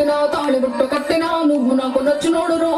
తిట్టినా తాళి బుట్టు కట్టినా నువ్వు నాకు నచ్చినోడు రో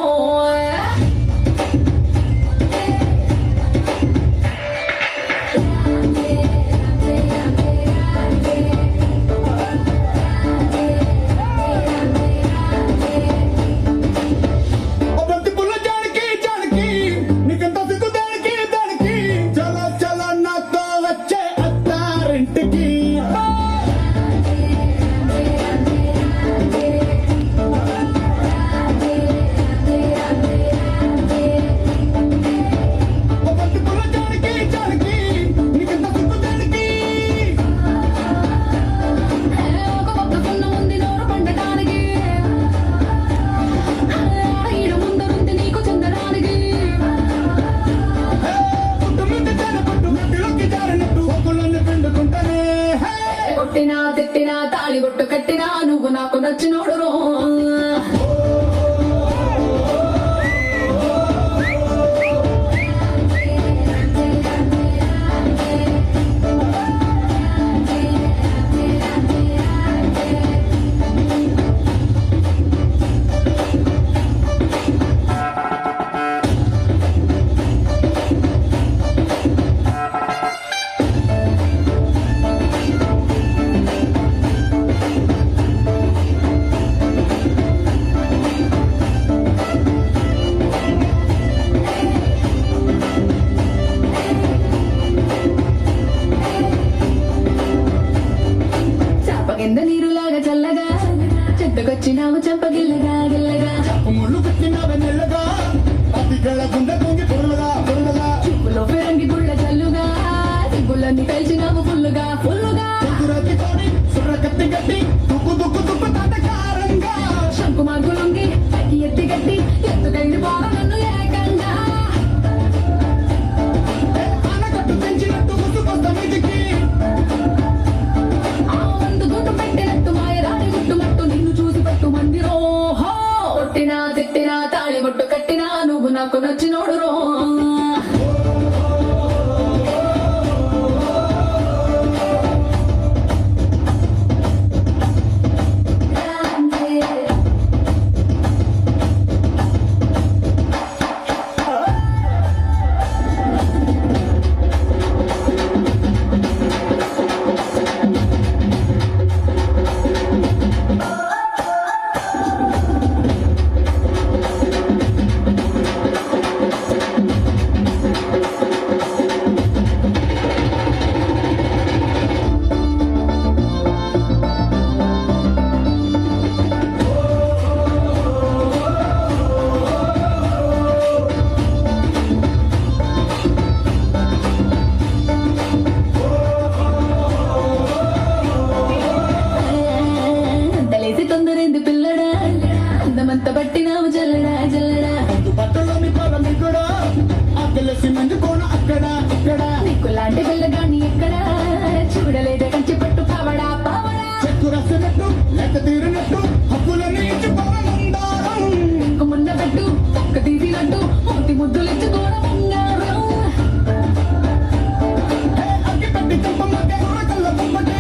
కొట్టినా తిట్టినా తాళి బొట్టు కట్టినా నువ్వు నాకు నచ్చినోడు రో కింద నీరులాగా చల్లగా చెట్టుకొచ్చినావు చంపగిల్లగా గిల్లగా ముళ్ళు పెట్టినావే నెల్లగా అతిగల గుండె పొంగి పొరలగా పొరలగా చూపులో ఫిరంగి గుళ్ళ చల్లుగా సిగ్గులన్నీ కలిసినావు ఫుల్లుగా ఫుల్లుగా ఎదురతి కోడి సుర్ర కత్తి గట్టి దుక్కు దుక్కు దుక్కు తాటకారంగా శంకు మార్గులుంగి పైకి ఎత్తి గట్టి ఎత్తుకైంది పోవ నన్ను ఏకంగా ఆనకట్టు పెంచినట్టు ముసుకొస్త మీదికి కొట్టినా తిట్టినా తాళి బొట్టు కట్టినా నువ్వు నాకు నచ్చినోడు రో తొందరేంది పిల్లడా అందమంత పట్టినావు జల్లడా జల్లడా బట్టలోని పొలం కూడా అక్కలేసి మంది కోన అక్కడ ఇక్కడ నీకులాంటి పిల్లగాని ఎక్కడ చూడలేదే కంచి పట్టు పావడా పావడా చెక్కు రసినట్టు లెక్క తీరినట్టు హక్కులని ఇచ్చిపోవనుందారం ఇంక మున్న పెట్టు పక్క తీసినట్టు మూతి ముద్దులిచ్చుకోవడం బంగారం అగ్గి పెట్టి చంపమంటే కళ్ళ పంపటే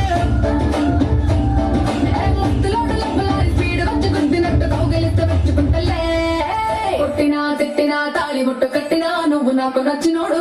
కొట్టినా తిట్టినా తాళి బొట్టు కట్టినా నువ్వు నాకు నచ్చినోడు